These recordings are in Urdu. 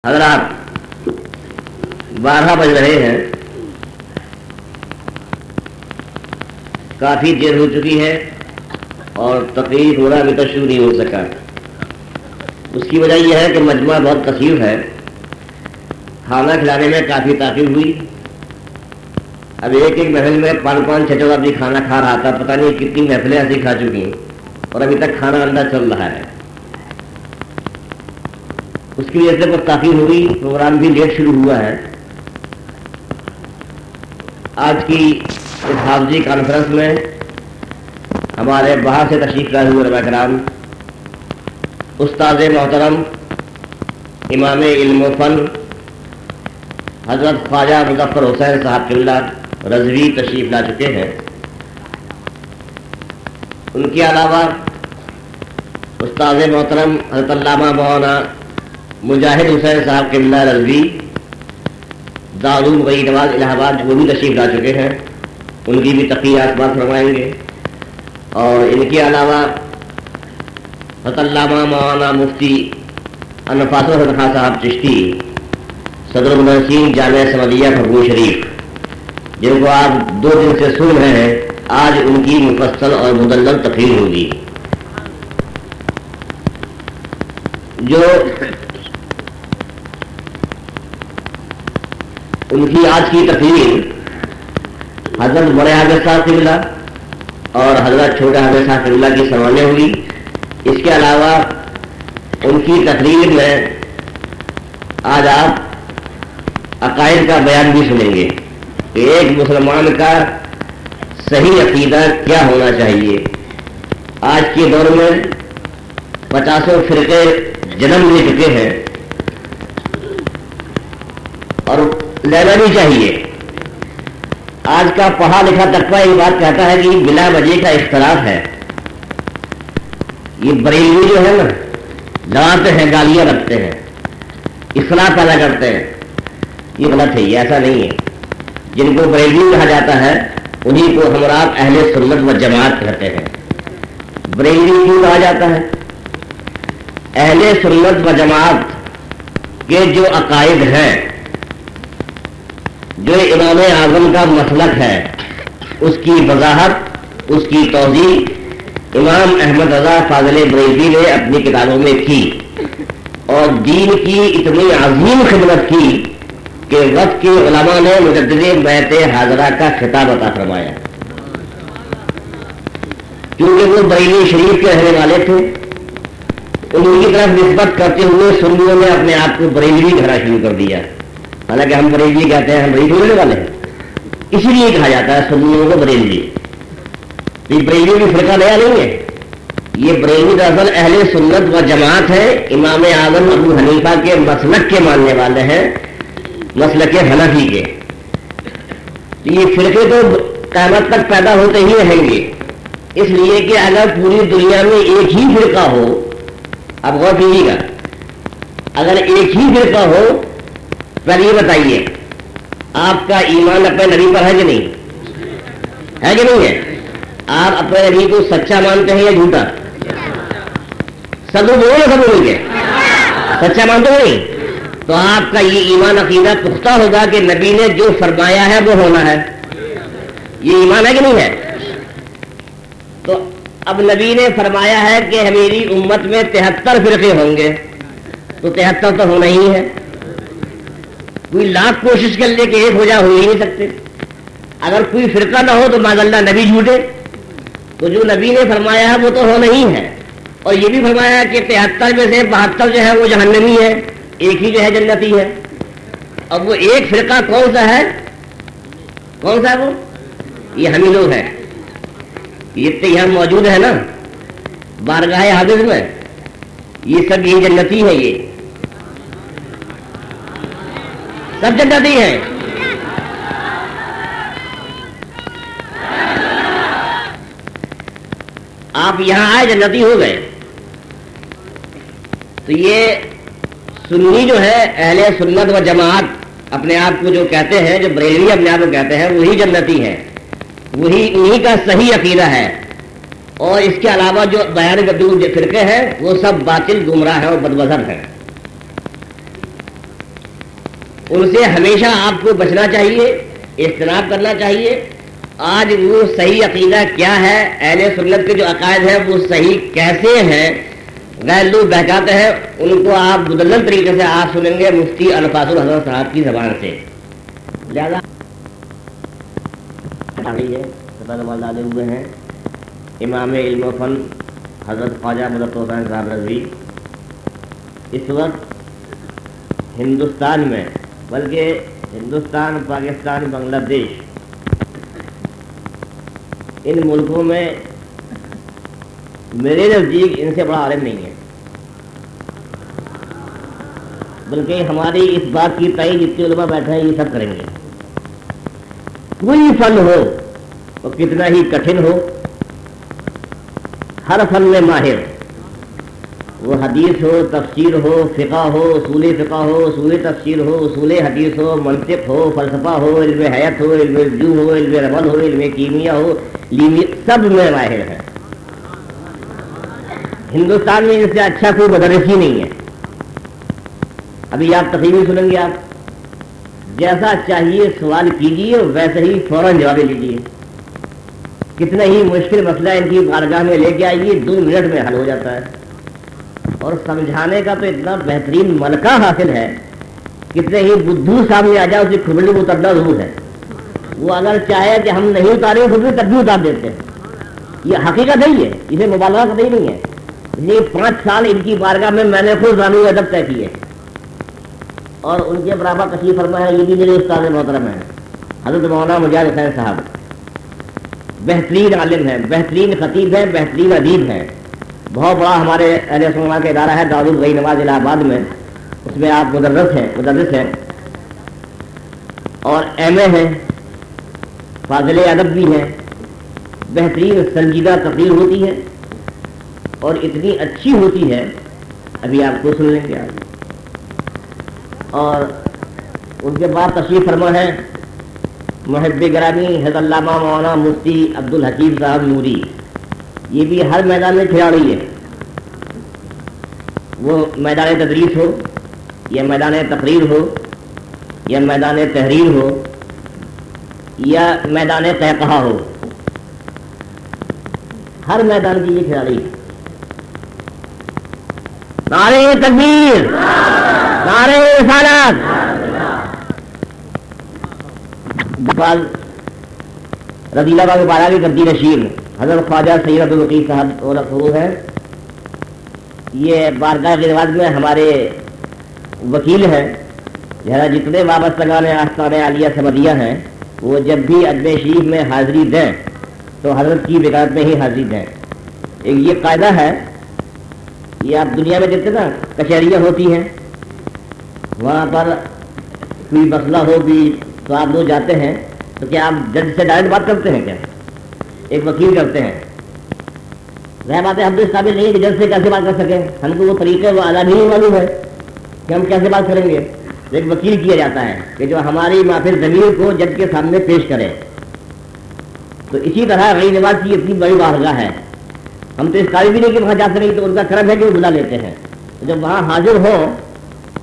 حضرات 12 بج رہے ہیں، کافی دیر ہو چکی ہے اور تقریر پورا ابھی تک شروع نہیں ہو سکا۔ اس کی وجہ یہ ہے کہ مجمع بہت کثیر ہے، کھانا کھلانے میں کافی تاخیر ہوئی۔ اب ایک محفل میں 5-5 6 آدمی کھانا کھا رہا تھا، پتہ نہیں کتنی محفلیں ایسی کھا چکی ہیں اور ابھی تک کھانا اندر چل رہا ہے۔ اس کی وجہ سے بہت تاخیر ہوئی، پروگرام بھی لیٹ شروع ہوا ہے۔ آج کی اس حافظی کانفرنس میں ہمارے باہر سے تشریف لائے ہوئے علماء کرام، استاد محترم امام علم و فن حضرت خواجہ مظفر حسین صاحب قبلہ رضوی تشریف لا چکے ہیں۔ ان کے علاوہ استاد محترم حضرت علامہ مولانا مجاہد حسین صاحب قبلہ رضوی دارالعلوم غنی نواز الہ آباد، وہ بھی تشریف لا چکے ہیں، ان کی بھی تقریرات بات فرمائیں گے۔ اور ان کے علاوہ حضرت علامہ مولانا مفتی انفاس الحسن خان صاحب چشتی، صدر المدرسین جامعہ سمدیہ بھگو شریف، جن کو آپ 2 دن سے سن رہے ہیں، آج ان کی مفصل اور مدلل تقریر ہوگی۔ جو ان کی آج کی تقریر حضرت بڑے حافظ صاحب قبلہ اور حضرت چھوٹے حافظ صاحب قبلہ کی سمانے ہوگی۔ اس کے علاوہ ان کی تقریر میں آج آپ عقائد کا بیان بھی سنیں گے کہ ایک مسلمان کا صحیح عقیدہ کیا ہونا چاہیے۔ آج کے دور میں 50 فرقے جنم لے چکے ہیں اور لینا بھی چاہیے۔ آج کا پڑھا لکھا طبقہ یہ بات کہتا ہے کہ بلا وجہ کا اختلاف ہے۔ یہ بریلوی جو ہے نا، لڑاتے ہیں، گالیاں رکھتے ہیں، اصلاح پیدا کرتے ہیں، یہ غلط ہے، یہ ایسا نہیں ہے۔ جن کو بریلوی کہا جاتا ہے انہیں کو ہمراہ اہل سنت و جماعت کہتے ہیں۔ بریلوی کیوں کہا جاتا ہے؟ اہل سنت و جماعت کے جو عقائد ہیں، جو امام اعظم کا مسلک ہے، اس کی وضاحت، اس کی توضیح امام احمد رضا فاضل بریلوی نے اپنی کتابوں میں کی اور دین کی اتنی عظیم خدمت کی کہ وقت کے علماء نے مجدد بیت حاضرہ کا خطاب عطا فرمایا۔ کیونکہ وہ بریلوی شریف کے رہنے والے تھے، انہیں کی طرف نسبت کرتے ہوئے سنیوں نے اپنے آپ کو بریلوی کہنا شروع کر دیا۔ حالانکہ ہم بریلوی کہتے ہیں، ہم بریلوی ہونے والے ہیں، اسی لیے کہا جاتا ہے سنیوں کو بریلوی۔ یہ بریلوی بھی فرقہ نیا نہیں ہے، یہ بریلوی دراصل اہل سنت و جماعت ہے، امام اعظم ابو حنیفہ کے مسلک کے ماننے والے ہیں، مسلک حنفی کے۔ یہ فرقے تو قیامت تک پیدا ہوتے ہی رہیں گے، اس لیے کہ اگر پوری دنیا میں ایک ہی فرقہ ہو، اب غور کیجیے گا، اگر ایک ہی فرقہ ہو، پہلے یہ بتائیے آپ کا ایمان اپنے نبی پر ہے کہ نہیں ہے؟ کہ نہیں ہے؟ آپ اپنے نبی کو سچا مانتے ہیں یا جھوٹا؟ سب بولو نا، سب بولیں گے سچا مانتے ہو نہیں؟ تو آپ کا یہ ایمان عقیدہ پختہ ہوگا کہ نبی نے جو فرمایا ہے وہ ہونا ہے۔ یہ ایمان ہے کہ نہیں ہے؟ تو اب نبی نے فرمایا ہے کہ میری امت میں 73 فرقے ہوں گے، تو 73 تو ہونا ہی ہے۔ کوئی لاکھ کوشش کر لے کہ ایک ہو جائے، ہو ہی نہیں سکتے۔ اگر کوئی فرقہ نہ ہو تو معاذ اللہ نبی جھوٹے۔ تو جو نبی نے فرمایا ہے وہ تو ہونا ہی ہے، اور یہ بھی فرمایا ہے کہ 73 میں سے 72 جو ہے وہ جہنمی ہے، ایک ہی جو ہے جنتی ہے۔ اب وہ ایک فرقہ کون سا ہے؟ کون سا ہے وہ؟ یہ ہم ہی لوگ ہیں، یہ تو یہاں موجود ہے نا بارگاہ حافظ میں، یہ سب یہی جنتی ہے، یہ سب جنتی ہیں۔ آپ یہاں آئے جنتی ہو گئے۔ تو یہ سنی جو ہے اہل سنت و جماعت اپنے آپ کو جو کہتے ہیں، جو بریلوی اپنے آپ کو کہتے ہیں، وہی جنتی ہے، وہی انہی کا صحیح عقیدہ ہے۔ اور اس کے علاوہ جو بیان گردو فرقے ہیں وہ سب باطل، گمراہ ہیں اور بد مذہب ہیں۔ ان سے ہمیشہ آپ کو بچنا چاہیے، اجتناب کرنا چاہیے۔ آج وہ صحیح عقیدہ کیا ہے، اہل سنت کے جو عقائد ہیں وہ صحیح کیسے ہیں، غیر لوگ بہکاتے ہیں، ان کو آپ مدلل طریقے سے آپ سنیں گے مفتی الفاظ الحسن صاحب کی زبان سے۔ لہٰذا ڈالے ہوئے ہیں امام علم و فن حضرت خواجہ مظفر حسین صاحب رضوی۔ اس وقت ہندوستان میں، بلکہ ہندوستان، پاکستان، بنگلہ دیش، ان ملکوں میں میرے نزدیک ان سے بڑا عالم نہیں ہے، بلکہ ہماری اس بات کی تائید جتنے علماء بیٹھے ہیں یہ سب کریں گے۔ کوئی فن ہو وہ کتنا ہی کٹھن ہو، ہر فن میں ماہر، وہ حدیث ہو، تفسیر ہو، فقہ ہو، اصول فقہ ہو، اصول تفسیر ہو، اصول حدیث ہو، منطق ہو، فلسفہ ہو، علم حیات ہو، علم رجوع ہو، علم رمل ہو، علم کیمیا ہو، سب میں ماہر ہے۔ ہندوستان میں اس سے اچھا کوئی مدرس ہی نہیں ہے۔ ابھی آپ تقریباً سنیں گے، آپ جیسا چاہیے سوال کیجیے ویسے ہی فوراً جواب لیجیے۔ کتنا ہی مشکل مسئلہ ان کی بارگاہ میں لے کے آئیے، 2 منٹ میں حل ہو جاتا ہے، اور سمجھانے کا تو اتنا بہترین ملکہ حاصل ہے، کتنے ہی بدھو سامنے آ جائے اسے کھبڑی میں اترنا ضرور ہے، وہ اگر چاہے کہ ہم نہیں اتارے خود تب بھی اتار دیتے ہیں۔ یہ حقیقت نہیں ہے، اسے مبالغہ قطعی نہیں ہے۔ یہ 5 سال ان کی بارگاہ میں نے خود زانو ادب طے کیے، اور ان کے برابر تشریف فرما ہے یہ بھی میرے استاد محترم ہیں حضرت مولانا مجاہد حسین صاحب، بہترین عالم ہیں، بہترین خطیب ہیں، بہترین ادیب ہیں۔ بہت بڑا ہمارے اہل سنت کا ادارہ ہے دار الغی نواز الہ آباد میں، اس میں آپ مدرس ہیں اور ایم اے ہیں، فاضل ادب بھی ہیں، بہترین سنجیدہ تقریر ہوتی ہے اور اتنی اچھی ہوتی ہے، ابھی آپ کو سن لیں گے آپ۔ اور ان کے بعد تشریف فرما ہے محب گرامی حضرت علامہ مولانا مفتی عبدالحکیم صاحب نوری، یہ بھی ہر میدان میں کھلاڑی ہے، وہ میدان تدریس ہو یا میدان تقریر ہو یا میدان تحریر ہو یا میدان قہقہ ہو، ہر میدان کی یہ کھلاڑی ہے۔ نعرہ تکبیر، نعرہ رسالت۔ رضی اللہ عنہ بارہ کی گدی نشین حضرت خواجہ سید عبدالوقیف صاحب اور افروز ہیں، یہ بارگاہ کے رواج میں ہمارے وکیل ہیں۔ لہذا جتنے وابستگان آستان عالیہ سمدیہ ہیں وہ جب بھی اجمیر شریف میں حاضری دیں تو حضرت کی وکالت میں ہی حاضری دیں۔ ایک یہ قاعدہ ہے، یہ آپ دنیا میں دیکھتے نا کچہریاں ہوتی ہیں، وہاں پر کوئی مسئلہ ہو بھی تو آپ لوگ جاتے ہیں تو کیا آپ جج سے ڈائریکٹ بات کرتے ہیں؟ کیا ایک وکیل کرتے ہیں؟ ظاہر بات ہے ہم تو اس قابل نہیں ہے کہ جج سے کیسے بات کر سکیں، ہم کو وہ طریقے وہ آداب نہیں معلوم ہے کہ ہم کیسے بات کریں گے۔ ایک وکیل کیا جاتا ہے کہ جو ہماری محفل ضمیر کو جج کے سامنے پیش کرے۔ تو اسی طرح غیر نواز کی اتنی بڑی بارگاہ ہے، ہم تو اس قابل بھی نہیں کہ وہاں جا سکیں، تو ان کا کرم ہے کہ وہ بلا لیتے ہیں۔ جب وہاں حاضر ہو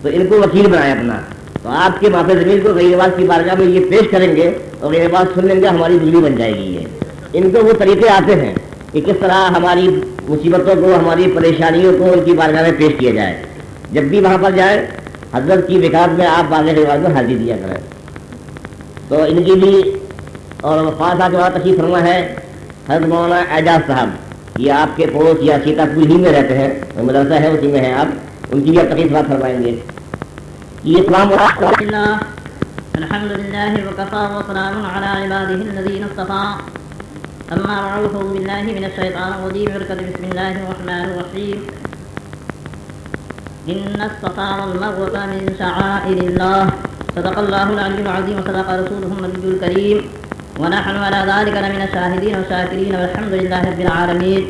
تو ان کو وکیل بنائے اپنا، تو آپ کے محفل ضمیر کو غیر نواز کی بارگاہ میں یہ پیش کریں گے اور غیر نواز سن لیں گے، ہماری دلی بن جائے گی۔ یہ ان کو وہ طریقے آتے ہیں کہ کس طرح ہماری مصیبتوں کو، ہماری پریشانیوں کو ان کی بارگاہ میں پیش کیا جائے۔ جب بھی وہاں پر جائے حضرت کی وکالت میں آپ باغ رواج میں حاضری دیا کریں۔ تو ان کی بھی اور وفات صاحب کے بعد تشریف فرما ہے حضرت مولانا اعجاز صاحب، یہ آپ کے پڑوس یا سیتا پور ہی میں رہتے ہیں، مدرسہ ہے اسی میں ہیں آپ، ان کی بھی آپ تقریر بات فرمائیں گے۔ یہ تمام الحمد لله وكفى وسلام على عباده الذين اصطفى أما بعد فأعوذ بالله من الشيطان الرجيم بسم الله الرحمن الرحيم إن الصفا والمروة من شعائر الله صدق الله العلي العظيم وصدق رسوله النبي الكريم ونحن على ذلك لمن الشاهدين والشاكرين والحمد لله رب العالمين۔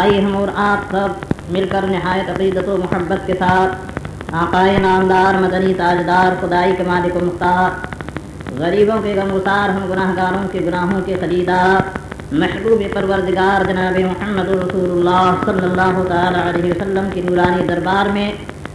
آئیے ہم اور آپ سب مل کر نہایت عقیدت و محبت کے ساتھ آقائے نامدار مدنی تاجدار خدائی کے مالک و مختار، غریبوں کے غمگسار، ہم گناہ گاروں کے گناہوں کے خریدار، محبوب پروردگار جناب محمد رسول اللہ صلی اللہ تعالی علیہ وسلم کی نورانی دربار میں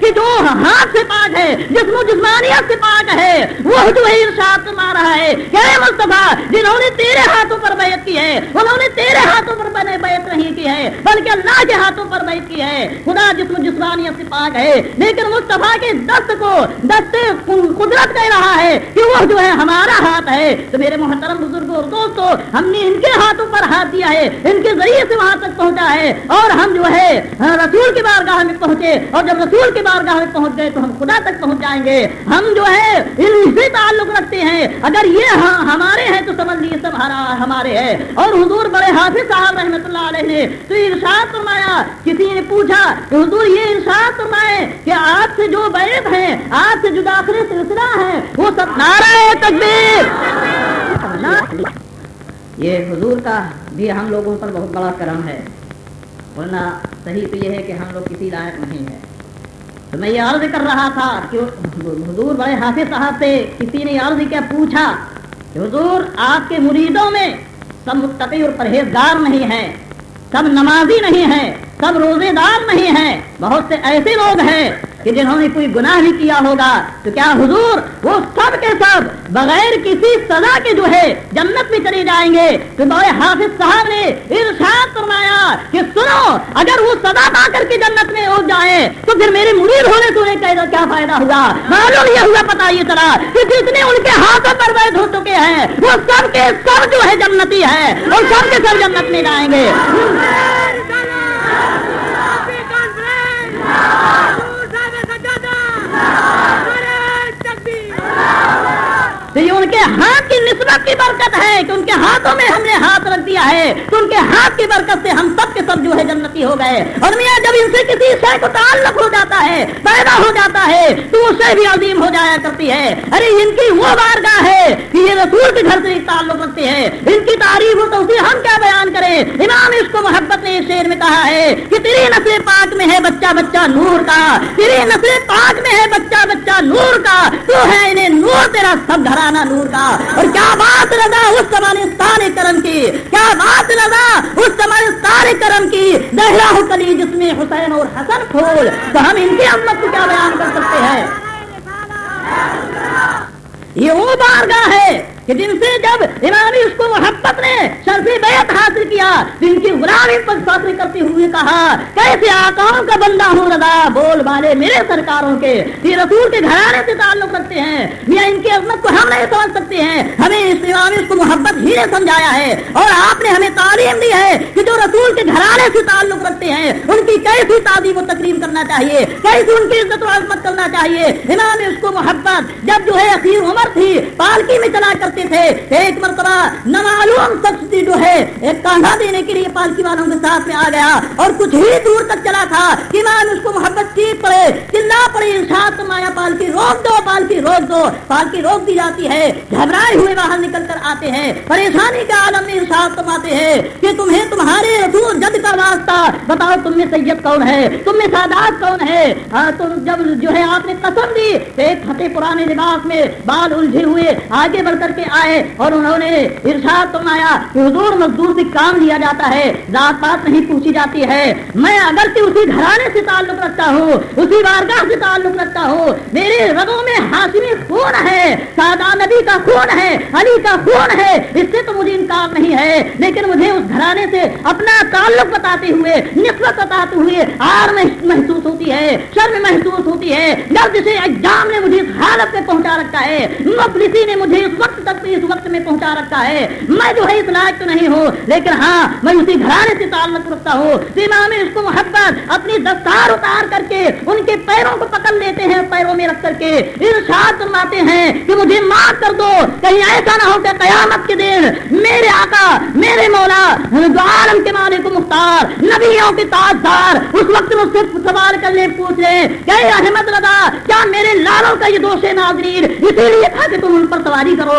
کہ جو ہاتھ سے پاک ہے, جسم و جسمانیت سے پاک ہے, وہ جو ہے ارشاد فرما رہا ہے کہ اے مصطفیٰ, جنہوں نے تیرے ہاتھوں پر بیعت کی ہے انہوں نے تیرے ہاتھوں پر بیعت نہیں کی ہے بلکہ اللہ کے ہاتھوں پر بیعت کی ہے. خدا جسم و جسمانیت سے پاک ہے, لیکن مصطفیٰ کے دست کو دست قدرت کہہ رہا ہے کہ وہ جو ہے ہمارا ہاتھ ہے. تو میرے محترم بزرگوں اور دوستوں, ہم نے ان کے ہاتھوں پر ہاتھ دیا ہے, ان کے ذریعے سے وہاں تک پہنچا ہے, اور ہم جو ہے رسول کی بارگاہ میں پہنچے, اور جب رسول کی بارگاہ میں پہنچ گئے تو ہم خدا تک پہنچ جائیں گے. ہم جو ہے ان سے تعلق رکھتے ہیں, اگر یہ ہمارے ہیں تو سمجھ لیے سب ہمارے ہیں. اور حضور بڑے حافظ صاحب رحمۃ اللہ علیہ نے تو ارشاد فرمایا, کسی نے پوچھا کہ حضور یہ ارشاد فرمائے کہ آپ سے جو بیعت ہیں, آپ سے جو داخل سلسلہ ہے, وہ سب نعرہ تکبیر. یہ حضور کا بھی ہم لوگوں پر بہت بڑا کرم ہے, ورنہ صحیح تو یہ ہے کہ ہم لوگ کسی لائق نہیں ہیں. تو میں یہ عرض کر رہا تھا کہ حضور بڑے حافظ صاحب سے کسی نے عرض کیا پوچھا کہ حضور آپ کے مریدوں میں سب متقی اور پرہیزگار نہیں ہیں, سب نمازی نہیں ہیں, سب روزے دار نہیں ہیں, بہت سے ایسے لوگ ہیں کہ جنہوں نے کوئی گناہ بھی کیا ہوگا, تو کیا حضور وہ سب کے سب بغیر کسی سزا کے جو ہے جنت میں چلے جائیں گے؟ تو بڑے حافظ صاحب نے ارشاد فرمایا کہ سنو, اگر وہ سزا پا کر کے جنت میں ہو جائے تو پھر میرے مرید ہونے سے انہیں کیا فائدہ ہوا؟ معلوم یہ ہوا, پتا یہ طرح کہ جتنے ان کے ہاتھوں پر بیعت ہو چکے ہیں وہ سب کے سب جو ہے جنتی ہے, اور سب کے سب جنت میں جائیں گے. تو یہ ان کے ہاتھ کی نسبت کی برکت ہے کہ ان کے ہاتھوں میں ہم نے ہاتھ رکھ دیا ہے, تو ان کے ہاتھ کی برکت سے ہم سب کے سب جو ہے جنتی ہو گئے. اور میاں جب ان سے کسی شے کو تعلق ہو جاتا ہے, پیدا ہو جاتا ہے, تو وہ شے بھی عظیم ہو جایا کرتی ہے. ارے ان کی وہ بارگاہ ہے کہ یہ رسول کے گھر سے تعلق رکھتے ہیں, ان کی تعریف و توصیف ہم کیا بیان کریں. امام عشق و محبت نے اس شعر میں کہا ہے کہ تیری نسل پاک میں ہے بچہ بچہ نور کا, تیری نسل پاک میں ہے بچہ بچہ نور کا, تو ہے انہیں نور تیرا سب گھرانہ نور کا. اور کیا بات رضا اس زمانے سارے کرم کی, کیا بات رضا اس زمانے سارے کرم کی, زہرا ہو کلی جس میں حسین اور حسن پھول. تو ہم ان کی عظمت کو کیا بیان کر سکتے ہیں؟ یہ وہ بارگاہ ہے کہ جن سے جب امام عشق و محبت نے شرف بیعت حاصل کیا, جن کی غلامی پر فخر کرتے ہوئے کہا کیسے آقاؤں کا بندہ ہوں رضا, بول والے میرے سرکاروں کے, یہ رسول کے گھرانے سے تعلق رکھتے ہیں. یا ان کی عظمت کو ہم نہیں سمجھ سکتے ہیں, ہمیں اس امام عشق و محبت ہی نے سمجھایا ہے, اور آپ نے ہمیں تعلیم دی ہے کہ جو رسول کے گھرانے سے تعلق رکھتے ہیں ان کی کیسی تعظیم و تکریم کرنا چاہیے, کیسی ان کی عزت و عظمت کرنا چاہیے. امام عشق و محبت جب جو ہے اخیر عمر تھی, پالکی میں چلا کرتے تھے, ایک مرتبہ نامعلوم شخص جو ہے ایک کانڈا دینے کے لیے پالکی والوں کے ساتھ میں آ گیا, اور کچھ ہی دور تک چلا تھا کہ امام اس کو محبت چیخ پڑے, چلا پڑے, ارشاد فرمایا پالکی روک دو, پالکی روک دو. پالکی روک دی جاتی ہے, گھبرائے ہوئے باہر نکل کر آتے ہیں, پریشانی کا عالم میں ارشاد فرماتے ہیں کہ تمہیں تمہارے رسول جد کا واسطہ بتاؤ, تم میں سید کون ہے, تم میں سادات کون ہے. تم جب جو ہے آپ نے قسم دی, ایک پھٹے پرانے لباس میں بال الجھے ہوئے آگے بڑھ کر کے آئے, اور انہوں نے ارشاد فرمایا کہ حضور مزدور سے کام لیا جاتا ہے, ذات پات نہیں پوچھی جاتی ہے, میں اگرچہ اسی گھرانے سے تعلق رکھتا ہوں, اسی بارگاہ سے تعلق رکھتا ہوں, میرے رگوں میں ہاشمی خون ہے, سادہ نبی کا خون ہے, علی کا خون ہے, اس سے تو مجھے انکار نہیں ہے, لیکن مجھے اس گھرانے سے اپنا تعلق بتاتے ہوئے, نسبت بتاتے ہوئے آر محسوس ہوتی ہے, شرم محسوس ہوتی ہے. جب جسے اجام نے مجھے اس حالت میں پہنچا رکھا ہے, مفلسی نے مجھے اس وقت تک اس وقت میں پہنچا رکھا ہے, میں جو ہے اس لائق تو نہیں ہوں, لیکن ہاں میں اسی گھرانے سے تعلق رکھتا ہوں. امام اس کو محبت اپنی دستار اتار کر کے ان کے پیروں کو پکڑ لیتے ہیں, پیروں میں رکھ کر کے ارشاد فرماتے ہیں کہ مجھے معاف کر دو, کہیں ایسا نہ ہو کہ قیامت کے دن میرے آقا, میرے مولا, دو عالم کے مالک و مختار, نبیوں کے تاجدار اس وقت مجھ سے سوال کرنے پوچھ رہے کہ احمد رضا کیا میرے لالوں کا یہ دوش ناظرین اسی لیے تھا کہ تم ان پر سواری کرو,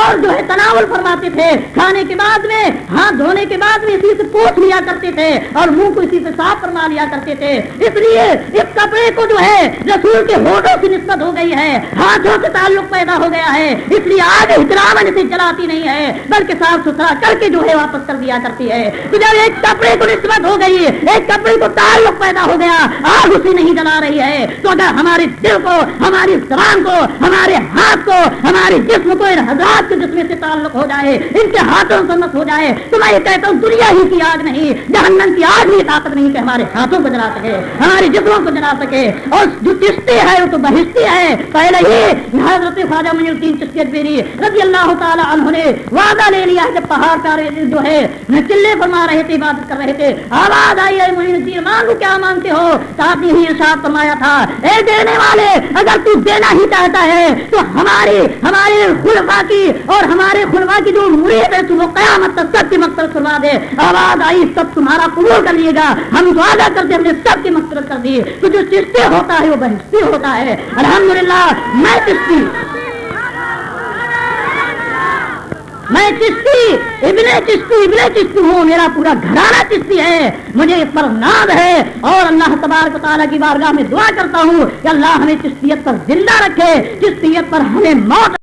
اور جو ہے تناول فرماتے تھے، کھانے کے بعد میں ہاتھ دھونے کے بعد میں اسی سے پوچھ لیا کرتے تھے اور منہ کو اسی سے صاف فرما لیا کرتے تھے. اس لیے اس کپڑے کو جو ہے رسول کے ہونٹوں کی نسبت ہو گئی ہے، ہاتھوں سے تعلق پیدا ہو گیا ہے. اس لیے آج احترام اسے جلاتی نہیں ہے بلکہ صاف ستھرا کر کے جو ہے واپس کر دیا کرتی ہے. تو جب ایک کپڑے کو نسبت ہو گئی، ایک کپڑے کو تعلق پیدا ہو گیا، آگ اسے نہیں جلا رہی ہے. تو اگر ہمارے دل کو، ہماری زبان کو، ہمارے ہاتھ کو، ہمارے جسم کو ان حضرات کے جسم سے تعلق ہو جائے، ان کے ہاتھوں سے مس ہو جائے، تو میں یہ کہتا ہوں دنیا ہی کی آگ نہیں، جہنم کی آگ بھی طاقت نہیں کہ ہمارے ہاتھوں کو جلا سکے، ہمارے جسموں کو جلا سکے. اور جو چشتی ہے وہ تو بہشتی ہے. پہلے ہی حضرت خواجہ معین الدین چشتی اجمیری رضی اللہ تعالی عنہ نے وعدہ لے لیا. جب پہاڑ کا جو ہے چلے فرما رہے تھے، عبادت کر رہے تھے، آواز آئی ہے معین الدین مانگو کیا مانگتے ہو؟ ساتھ ہی ارشاد فرمایا تھا، اے دینے والے اگر تو دینا ہی چاہتا ہے تو ہمارے خلفاء کی اور ہمارے خلفاء کی جو مرید ہے تو وہ قیامت تک سب کی مغفرت کروا دے. آواز آئی سب تمہارا قبول کر لیے گا. ہم وعدہ کرتے ہم نے سب کی مغفرت کر دی. تو جو چشتی ہوتا ہے وہ بہشتی ہوتا ہے. الحمدللہ میں چشتی ابن چشتی ہوں، میرا پورا گھرانہ چشتی ہے، مجھے اس پر ناز ہے. اور اللہ تبارک و تعالیٰ کی بارگاہ میں دعا کرتا ہوں کہ اللہ ہمیں چشتیت پر زندہ رکھے، چشتیت پر ہمیں موت